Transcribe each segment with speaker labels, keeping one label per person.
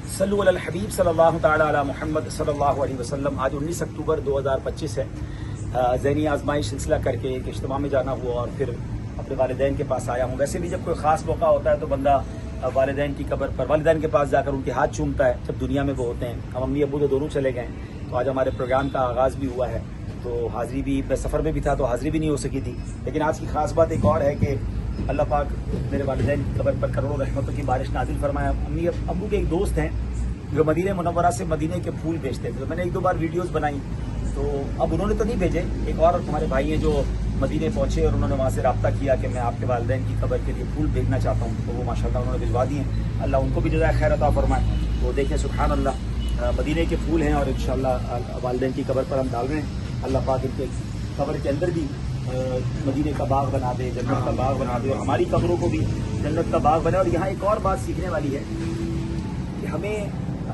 Speaker 1: सल्लु अलल हबीब सल्लल्लाहु ताला अला मुहम्मद सल्लल्लाहु अलैहि वसल्लम। आज 19 अक्टूबर 2025 है। ज़हनी आजमाइश सिलसिला करके एक इज्तिमा में जाना हुआ और फिर अपने वालिदैन के पास आया हूँ। वैसे भी जब कोई ख़ास मौका होता है तो बंदा वालिदैन की कब्र पर वालिदैन के पास जाकर उनके हाथ चूमता है जब दुनिया में वो होते हैं। हम अम्मी अबू तो दोनों चले गए, तो आज हमारे प्रोग्राम का आगाज़ भी हुआ है, तो हाज़िरी भी, मैं सफ़र में भी था तो हाज़िरी भी नहीं हो सकी थी। लेकिन आज की ख़ास बात एक और है कि अल्लाह पाक मेरे वालिदैन की कब्र पर करोड़ों रहमतों की बारिश नाजिल फरमाया। अम्मी अबू के एक दोस्त हैं जो मदीने मुनव्वरा से मदीने के फूल भेजते थे, तो मैंने एक दो बार वीडियोस बनाई, तो अब उन्होंने तो नहीं भेजे। एक और हमारे भाई हैं जो मदीने पहुंचे और उन्होंने वहाँ से रब्ता किया कि मैं आपके वालिदैन की कब्र के लिए फूल भेजना चाहता हूँ, तो वो माशाल्लाह उन्होंने भिजवा दिए। अल्लाह उनको भी जज़ाए खैर अता फरमाए। तो देखें सुभान अल्लाह, मदीने के फूल हैं और इंशाअल्लाह वालिदैन की कब्र पर हम डाल रहे हैं। अल्लाह पाक इनके कब्र के अंदर भी मदीने का बाग बना दे, जन्नत का बाग बना दे, और हमारी कब्रों को भी जन्नत का बाग बने। और यहाँ एक और बात सीखने वाली है कि हमें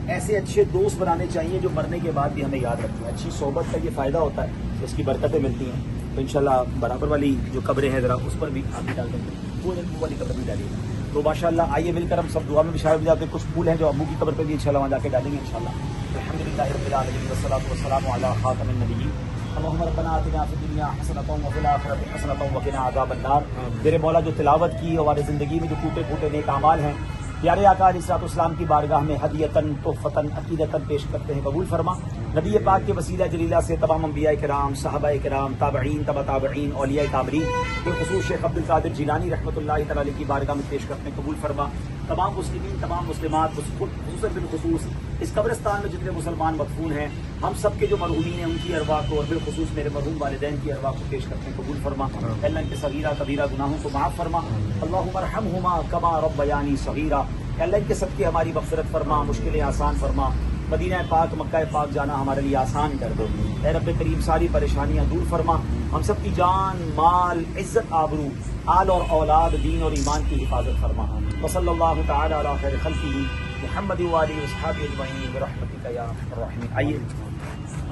Speaker 1: ऐसे अच्छे दोस्त बनाने चाहिए जो मरने के बाद भी हमें याद रखें। अच्छी सोहबत का ये फ़ायदा होता है, उसकी बरकतें मिलती हैं। तो इंशाल्लाह बराबर वाली जो कब्रें हैं ज़रा उस पर भी आप भी डाल देंगे, वो वाली कब्र भी डालिएगा। तो माशाल्लाह आइए मिलकर हम सब दुआ में भी शामिल जाते हैं। कुछ फूल हैं जो अम्मू की कब्र पर भी इंशाल्लाह वहाँ जाके डालेंगे इंशाल्लाह। अल्हम्दुलिल्लाहि रब्बिल आलमीन वस्सलातु वस्सलामु अला खातमिन नबिय्यीन। अल्लाहुम्मा रब्बना आतिना फिद दुनिया हसनतन व फिल आखिरति हसनतन व क़िना अज़ाबन नार। मेरे मौला जो तिलावत की हमारी ज़िंदगी में जो टूटे फूटे नेक अमाल हैं, प्यारे आका अलैहिस्सलाम की बारगाह में हदियतन तोहफ़तन अक़ीदतन पेश करते हैं, कबूल फरमा। नबी पाक के वसीला जलीला से तमाम अंबिया किराम, सहाबाए किराम, ताबईन, तबा ताबईन, औलिया कामरीन, बिख़ुसूस शेख अब्दुल कादिर जिलानी रहमतुल्लाहि तआला अलैहि की बारगाह में पेश करते हैं, कबूल फरमा। तमाम मुस्लिमीन, तमाम मुस्लिमात, खुसूसन बिलखुसूस इस कब्रिस्तान में जितने मुसलमान मदफून हैं, हम सब के जो मरहूमीन हैं उनकी अरवाह को और बिलखुसूस मेरे मरहूम वालिदैन की अरवाह को पेश करते हैं, कबूल फरमा। अल्लाह इनके सगीरा कबीरा गुनाहों को माफ़ फरमा। अल्लाहुम्मा अरहमहुमा कमा रब्बयानी सगीरा। अल्लाह इनके सबके हमारी मग़फ़िरत फरमा, मुश्किलें आसान फरमा। मदीना पाक, मक्का पाक जाना हमारे लिए आसान कर दो। ऐ रब्बे करीम सारी परेशानियां दूर फरमा। हम सब की जान, माल, इज़्ज़त, आबरू, आल और औलाद, दीन और ईमान की हिफाजत फरमा। वसल्लल्लाहु तआला अला खैर खल्क़िही मुहम्मद व आलिहि व अस्हाबिहि अजमईन बिरहमतिका या अरहमर राहिमीन। आइए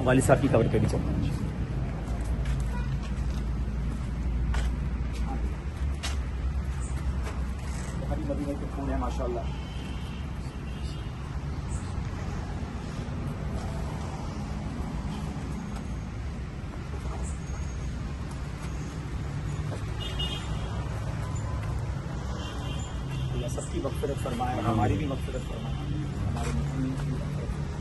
Speaker 1: वालिद साहब की कब्र पे भी चलते हैं। मदीने के फूल हैं माशाअल्लाह। सबकी मग़फ़िरत फरमाए, हमारी भी मग़फ़िरत फरमाए, हमारे मुस्लिमीन की भी मग़फ़िरत फरमाए।